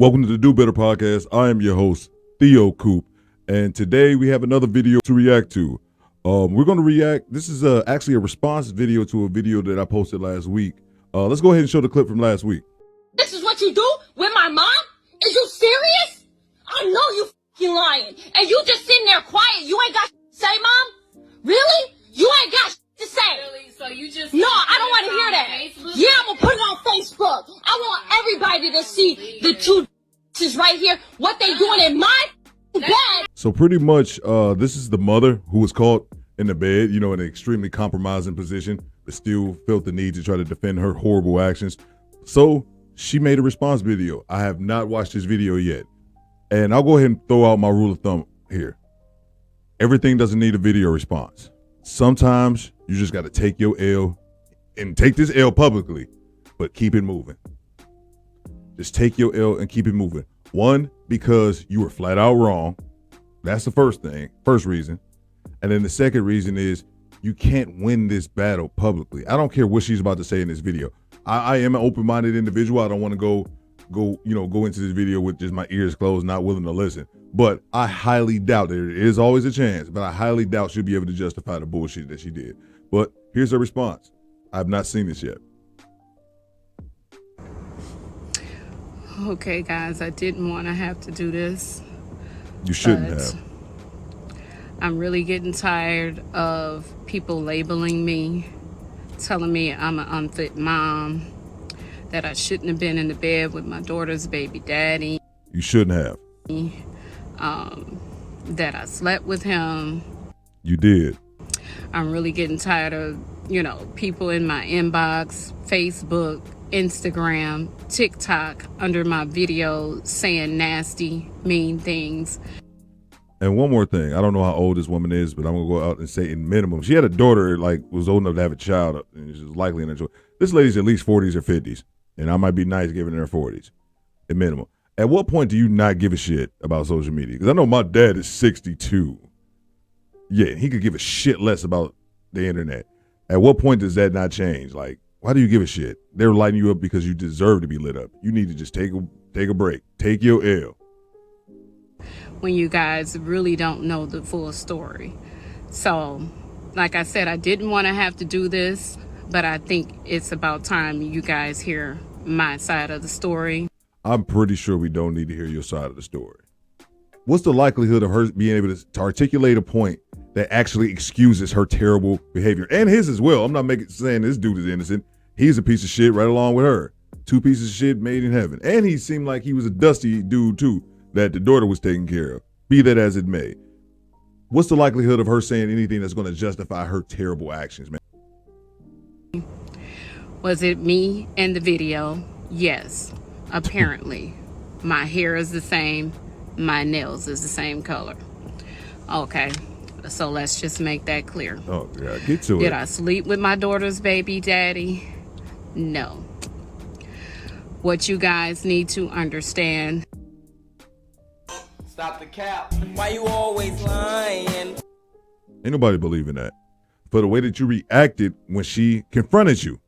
Welcome to the Do Better podcast. I am your host, Theo Coop, and today we have another video to react to. We're going to react. This is actually a response video to a video that I posted last week. Let's go ahead and show the clip from last week. This is what you do with my mom? Is you serious? I know you f***ing lying, and you just sitting there quiet. You ain't got to say, Mom? Really? You ain't got to say. Really? So you just... No, I don't want to hear that. Facebook? Yeah, I'm going to put it on Facebook. I want everybody to see the two is right here, what they doing in my bed. So pretty much, this is the mother who was caught in the bed, in an extremely compromising position, but still felt the need to try to defend her horrible actions. So she made a response video. I have not watched this video yet. And I'll go ahead and throw out my rule of thumb here. Everything doesn't need a video response. Sometimes you just got to take your L and take this L publicly, but keep it moving. Just take your L and keep it moving. One, because you were flat out wrong. That's the first reason. And then the second reason is you can't win this battle publicly. I don't care what she's about to say in this video. I am an open-minded individual. I don't want to go into this video with just my ears closed, not willing to listen. But I highly doubt, there is always a chance, but I highly doubt she'll be able to justify the bullshit that she did. But here's her response. I have not seen this yet. Okay, guys, I didn't want to have to do this. You shouldn't have. I'm really getting tired of people labeling me, telling me I'm an unfit mom, that I shouldn't have been in the bed with my daughter's baby daddy. You shouldn't have. That I slept with him. You did. I'm really getting tired of, people in my inbox, Facebook, Instagram, TikTok, under my video saying nasty, mean things. And one more thing. I don't know how old this woman is, but I'm going to go out and say in minimum. She had a daughter, was old enough to have a child, and she's likely in her choice. This lady's at least 40s or 50s, and I might be nice giving her 40s at minimum. At what point do you not give a shit about social media? Because I know my dad is 62. Yeah, he could give a shit less about the internet. At what point does that not change? Like, why do you give a shit? They're lighting you up because you deserve to be lit up. You need to just take a break. Take your L. When you guys really don't know the full story. So, like I said, I didn't want to have to do this, but I think it's about time you guys hear my side of the story. I'm pretty sure we don't need to hear your side of the story. What's the likelihood of her being able to articulate a point that actually excuses her terrible behavior? And his as well. I'm not saying this dude is innocent. He's a piece of shit right along with her. Two pieces of shit made in heaven. And he seemed like he was a dusty dude too, that the daughter was taking care of. Be that as it may. What's the likelihood of her saying anything that's going to justify her terrible actions, man? Was it me in the video? Yes, apparently. My hair is the same. My nails is the same color. Okay, so let's just make that clear. Oh, yeah, get to it. Did I sleep with my daughter's baby daddy? No. What you guys need to understand. Stop the cap. Why you always lying? Ain't nobody believing that. For the way that you reacted when she confronted you.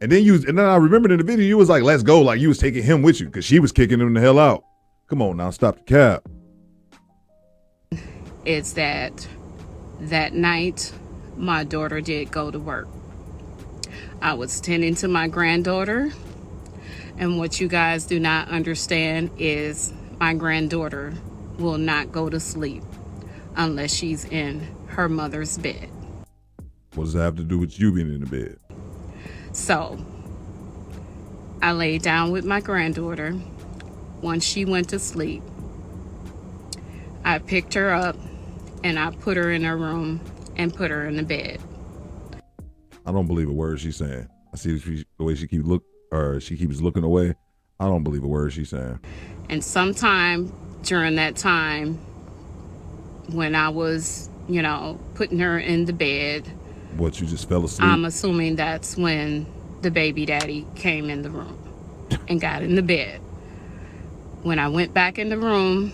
And then I remembered in the video, you was like, let's go. Like you was taking him with you because she was kicking him the hell out. Come on now, stop the cap. It's that night, my daughter did go to work. I was tending to my granddaughter. And what you guys do not understand is my granddaughter will not go to sleep unless she's in her mother's bed. What does that have to do with you being in the bed? So I laid down with my granddaughter. Once she went to sleep, I picked her up and I put her in her room and put her in the bed. I don't believe a word she's saying. I see the way she keeps looking away. I don't believe a word she's saying. And sometime during that time when I was, putting her in the bed. What, you just fell asleep? I'm assuming that's when the baby daddy came in the room and got in the bed. When I went back in the room,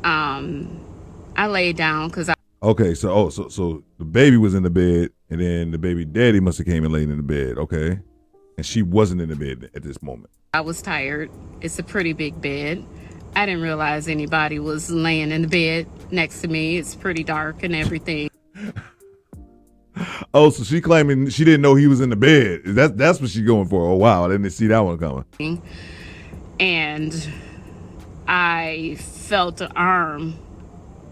I laid down because Okay, so the baby was in the bed, and then the baby daddy must have came and laid in the bed. Okay. And she wasn't in the bed at this moment. I was tired. It's a pretty big bed. I didn't realize anybody was laying in the bed next to me. It's pretty dark and everything. Oh, so she claiming she didn't know he was in the bed. That's what she's going for. Oh, wow. I didn't see that one coming. And I felt an arm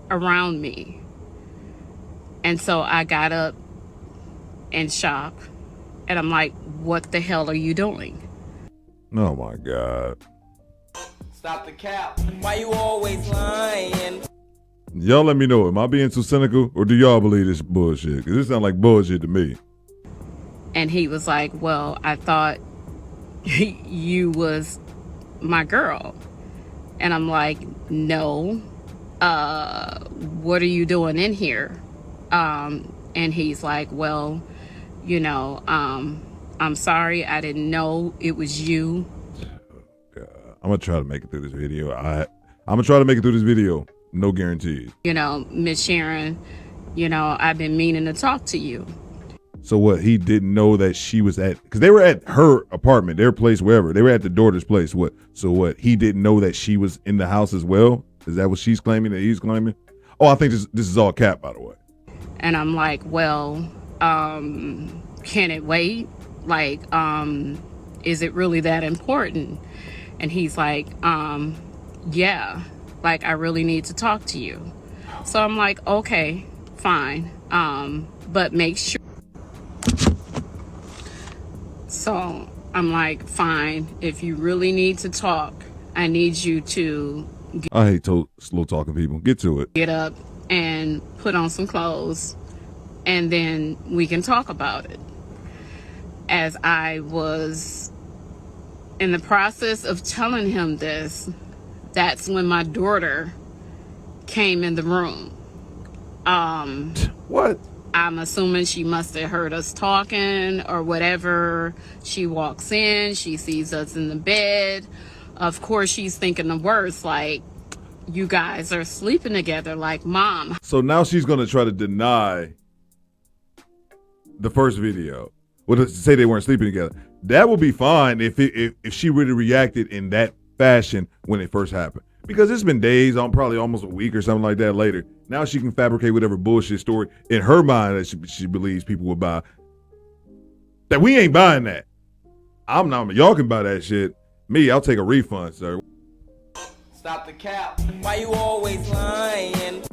around me. And so I got up in shock. And I'm like, what the hell are you doing? Oh, my God. Stop the cap. Why you always lying? Y'all let me know. Am I being too cynical or do y'all believe this bullshit? Because this sounds like bullshit to me. And he was like, well, I thought you was my girl. And I'm like, no. What are you doing in here? And he's like, well, you know, I'm sorry. I didn't know it was you. I'm going to try to make it through this video. I'm going to try to make it through this video. No guarantees. You know, Miss Sharon, you know, I've been meaning to talk to you. So what, he didn't know that she was at, because they were at her apartment, their place, wherever. They were at the daughter's place. What? So what, he didn't know that she was in the house as well? Is that what she's claiming, that he's claiming? Oh, I think this is all cap, by the way. And I'm like, well, can it wait? Like, is it really that important? And he's like, yeah, like I really need to talk to you. So I'm like, okay, fine. But make sure. So I'm like, fine. If you really need to talk, I need you to I hate slow talking people. Get to it. get up and put on some clothes, and then we can talk about it. As I was in the process of telling him this, that's when my daughter came in the room. What? I'm assuming she must have heard us talking or whatever. She walks in, she sees us in the bed. Of course, she's thinking the worst, like, you guys are sleeping together, like, Mom. So now she's going to try to deny the first video. Well, to say they weren't sleeping together. That would be fine if she really reacted in that fashion when it first happened. Because it's been days, probably almost a week or something like that later. Now she can fabricate whatever bullshit story in her mind that she believes people will buy. That we ain't buying that. I'm not. Y'all can buy that shit. Me, I'll take a refund, sir. Stop the cap. Why you always lying?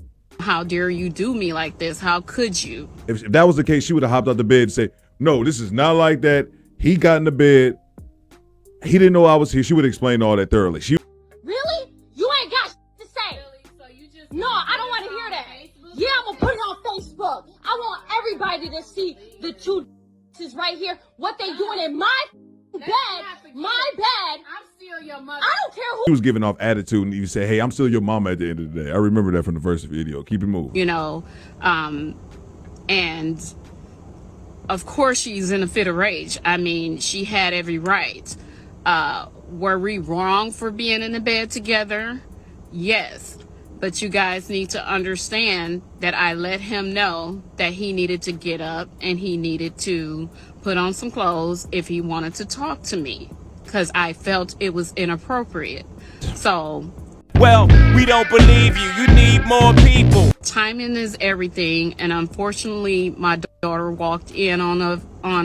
How dare you do me like this? How could you? If that was the case, she would have hopped out the bed and say, no, this is not like that. He got in the bed. He didn't know I was here. She would explain all that thoroughly. Really? You ain't got to say. So you just No, I don't want to hear that. Yeah, I'm gonna put it on Facebook. I want everybody to see the two is right here. What they doing in my bed, my bed. I'm still your mother. I don't care who. She was giving off attitude and you say, hey, I'm still your mama at the end of the day. I remember that from the first video. Keep it moving. You know, and of course she's in a fit of rage. I mean, she had every right. Were we wrong for being in the bed together? Yes. But you guys need to understand that I let him know that he needed to get up and he needed to put on some clothes if he wanted to talk to me, because I felt it was inappropriate. So, Well, we don't believe you. You need more people. timing is everything, and unfortunately my daughter walked in on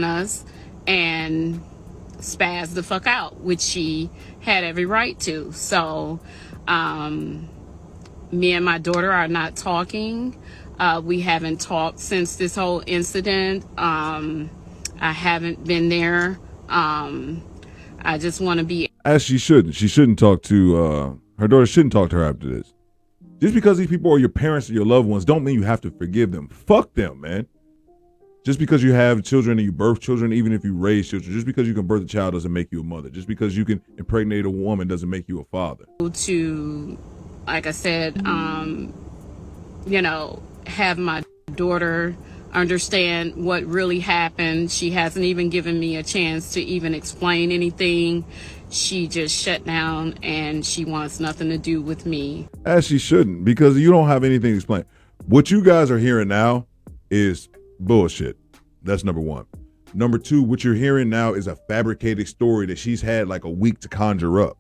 us and spazzed the fuck out, which she had every right to. So me and my daughter are not talking. We haven't talked since this whole incident. I haven't been there. I just want to be. As she shouldn't. She shouldn't talk to, her daughter shouldn't talk to her after this. Just because these people are your parents or your loved ones don't mean you have to forgive them. Fuck them, man. Just because you have children and you birth children, even if you raise children, just because you can birth a child doesn't make you a mother. Just because you can impregnate a woman doesn't make you a father. To, like I said, you know, have my daughter understand what really happened. She hasn't even given me a chance to even explain anything. She just shut down and she wants nothing to do with me. As she shouldn't, because you don't have anything to explain. What you guys are hearing now is bullshit. That's number one. Number two, what you're hearing now is a fabricated story that she's had like a week to conjure up.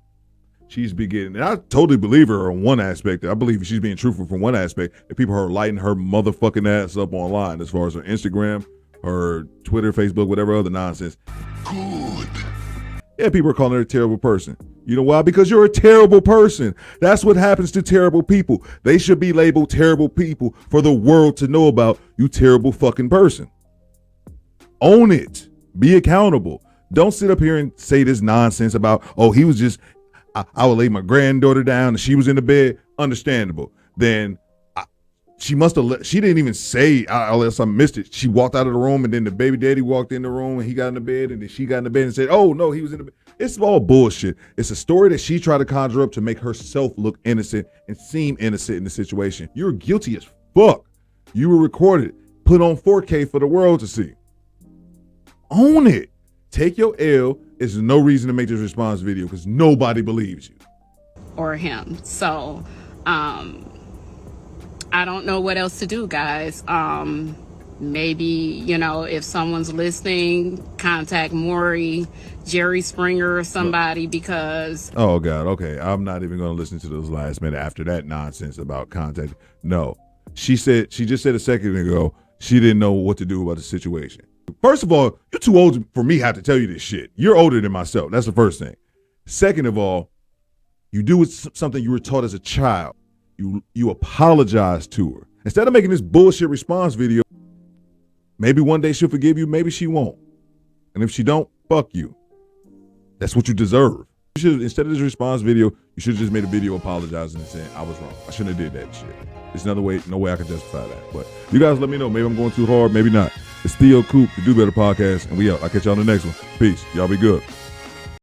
She's beginning, and I totally believe her on one aspect. I believe she's being truthful from one aspect, that people are lighting her motherfucking ass up online as far as her Instagram, her Twitter, Facebook, whatever other nonsense. Good. Yeah, people are calling her a terrible person. You know why? Because you're a terrible person. That's what happens to terrible people. They should be labeled terrible people for the world to know about. You terrible fucking person. Own it. Be accountable. Don't sit up here and say this nonsense about, oh, he was just, I would lay my granddaughter down and she was in the bed. Understandable. Then she must have, she didn't even say, unless I missed it. She walked out of the room and then the baby daddy walked in the room and he got in the bed and then she got in the bed and said, oh no, he was in the bed. It's all bullshit. It's a story that she tried to conjure up to make herself look innocent and seem innocent in the situation. You're guilty as fuck. You were recorded, put on 4K for the world to see. Own it. Take your L. There's no reason to make this response video because nobody believes you. Or him. So, I don't know what else to do, guys. Maybe, you know, if someone's listening, contact Maury, Jerry Springer or somebody because... Oh, God. Okay. I'm not even going to listen to those last minute after that nonsense about contact. No. She just said a second ago, she didn't know what to do about the situation. First of all, you're too old for me to have to tell you this shit. You're older than myself. That's the first thing. Second of all, you do something you were taught as a child. You apologize to her. Instead of making this bullshit response video, maybe one day she'll forgive you, maybe she won't. And if she don't, fuck you. That's what you deserve. You should, instead of this response video, you should have just made a video apologizing and saying, I was wrong. I shouldn't have did that shit. There's no way I can justify that. But you guys let me know. Maybe I'm going too hard, maybe not. It's Theo Coop, the Do Better Podcast, and we out. I'll catch y'all on the next one. Peace. Y'all be good.